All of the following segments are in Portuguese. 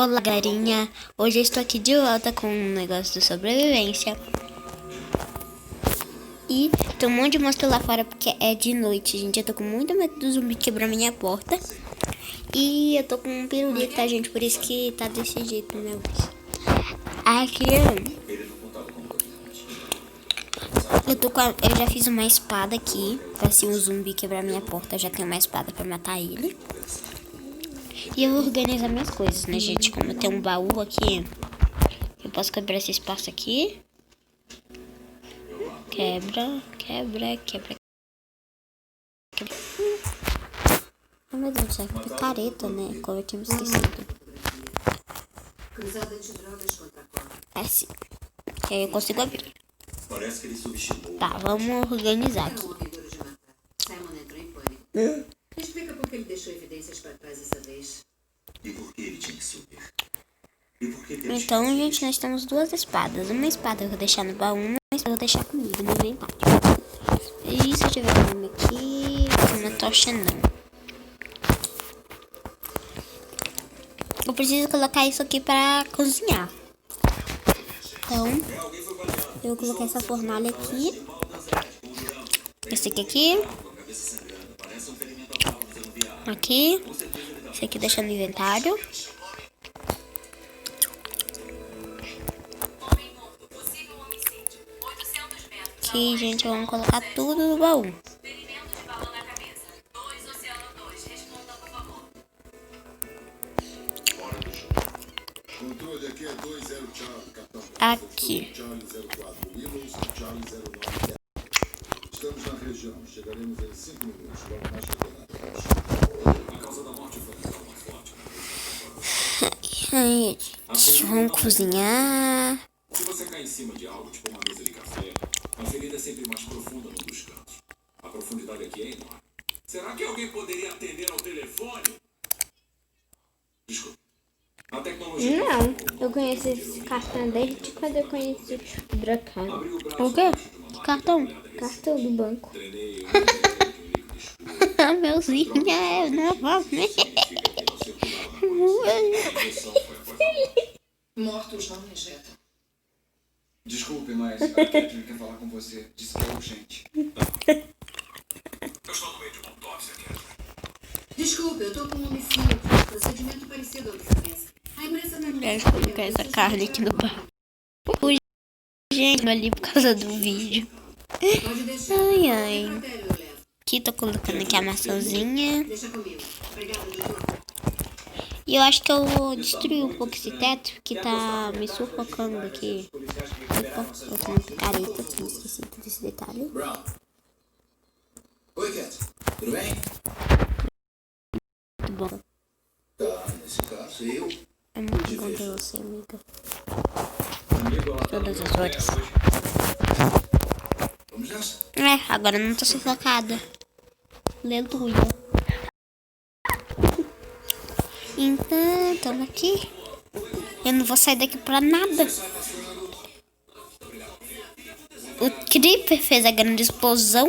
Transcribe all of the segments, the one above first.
Olá, galerinha. Hoje eu estou aqui de volta com um negócio de sobrevivência. E tem um monte de monstro lá fora porque é de noite, gente. Eu tô com muito medo do zumbi quebrar minha porta. E eu tô com um pirulito, tá, gente? Por isso que tá desse jeito, minha voz. Aqui, eu já fiz uma espada aqui. Pra se um zumbi quebrar minha porta, eu já tenho uma espada pra matar ele. E eu vou organizar minhas coisas, né, gente? Como eu tenho um baú aqui, eu posso quebrar esse espaço aqui. Quebra. Oh, meu Deus do céu, que picareta, né? Como eu tinha me esquecido. É sim. Que aí eu consigo abrir. Tá, vamos organizar aqui. Explica por que ele deixou evidências para trás essa vez. E por que ele tinha que subir? Então, gente, nós temos duas espadas. Uma espada eu vou deixar no baú, uma espada eu vou deixar comigo no inventário. E se eu tiver um nome aqui, uma tocha não. Eu preciso colocar isso aqui para cozinhar. Então, eu vou colocar essa fornalha aqui. Esse aqui. Aqui. Esse aqui deixa no inventário. Aqui, gente, vamos colocar tudo no baú. Aqui. Estamos na região. Chegaremos em 5 minutos. Vamos cozinhar. Se você cair em cima de algo, tipo uma mesa de café, a ferida é sempre mais profunda num dos cantos. A profundidade aqui é enorme. Será que alguém poderia atender ao telefone? Desculpa. A tecnologia... Não, eu conheço esse cartão desde quando eu conheci o Dracano. O quê? Cartão? Cartão do banco. Meuzinho é novamente. Mortos não rejetam. Desculpe, mas a Catherine quer falar com você. Disse que é urgente. Eu estou no meio de uma autópsia, Catherine. Desculpe, eu estou com um homicídio. Procedimento parecido ao que conhece. A imprensa não Eu vou colocar essa carne aqui no bar. Gente, ali por causa do vídeo. Ai, ai. Aqui tô colocando aqui a maçãzinha. Deixa comigo. Obrigada, doutor. E eu acho que eu vou destruir um pouco esse teto, que tá me sufocando aqui. Opa, eu tenho uma picareta, tinha esquecido desse detalhe. Oi, Cat. Tudo bem? Muito bom. Tá, nesse caso, eu... Eu não encontrei você, amiga. Todas as horas. Vamos nessa? Agora eu não tô sufocada. Aleluia. Então, tamo aqui. Eu não vou sair daqui pra nada. O Creeper fez a grande explosão.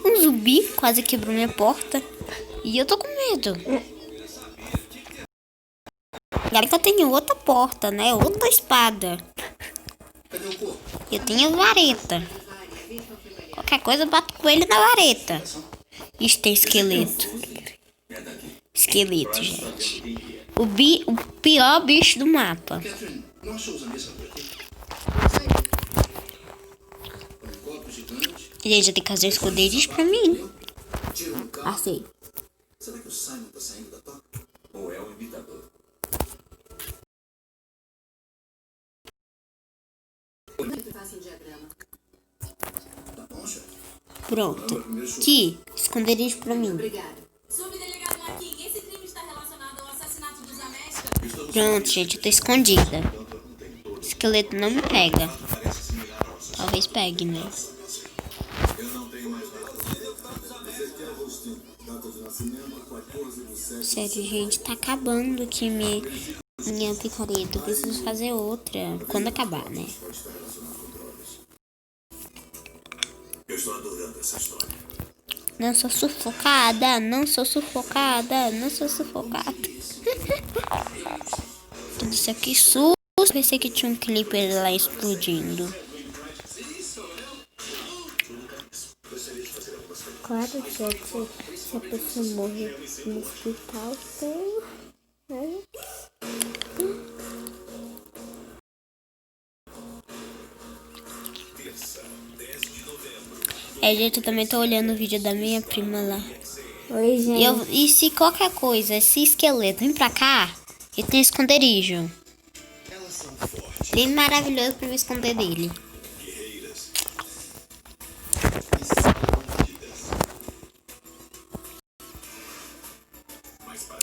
Um zumbi quase quebrou minha porta. E eu tô com medo. Agora que eu tenho outra porta, né? Outra espada. Eu tenho vareta. Qualquer coisa eu bato com ele na vareta. Isso tem esqueleto. Esqueleto, gente. O pior bicho do mapa. Gente, eu tenho que fazer um esconderijo pra mim. Assim. Será que o Simon tá saindo da toca? Ou é um imitador? Pronto. Aqui, esconderijo pra mim. Subdelegado Marquinhos, esse crime está relacionado ao assassinato dos América? Pronto, gente, eu tô escondida. O esqueleto não me pega. Talvez pegue, né? Sério, gente, tá acabando aqui minha picareta. Eu preciso fazer outra quando acabar, né? Eu estou adorando essa história. Não sou sufocada, não sou sufocada, não sou sufocada. Tudo isso aqui susto. Pensei que tinha um clipe lá explodindo. Claro, gente, se a pessoa morrer no hospital, tem, né? Gente, eu também tô olhando o vídeo da minha prima lá. Oi, gente. E se qualquer coisa, esse esqueleto vem pra cá, eu tenho esconderijo. Bem maravilhoso pra me esconder dele.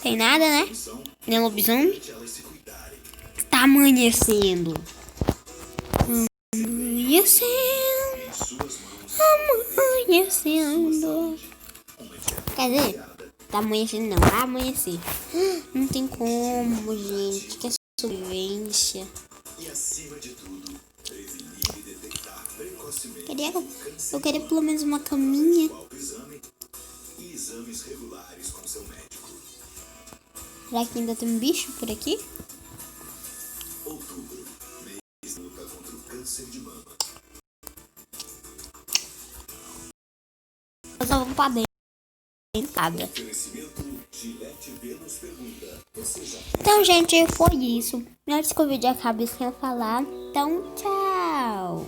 Tem nada, né? Nem lobisomem. Tá amanhecendo. Amanhecendo. Amanhecendo. Quer dizer, tá amanhecendo não, vai amanhecer. Não tem como, gente. Que é sobrevivência. Eu queria pelo menos uma caminha. Será que ainda tem um bicho por aqui? Eu só vou pra dentro. Nada. Então, gente, foi isso. Antes que o vídeo acabe sem eu falar. Então, tchau.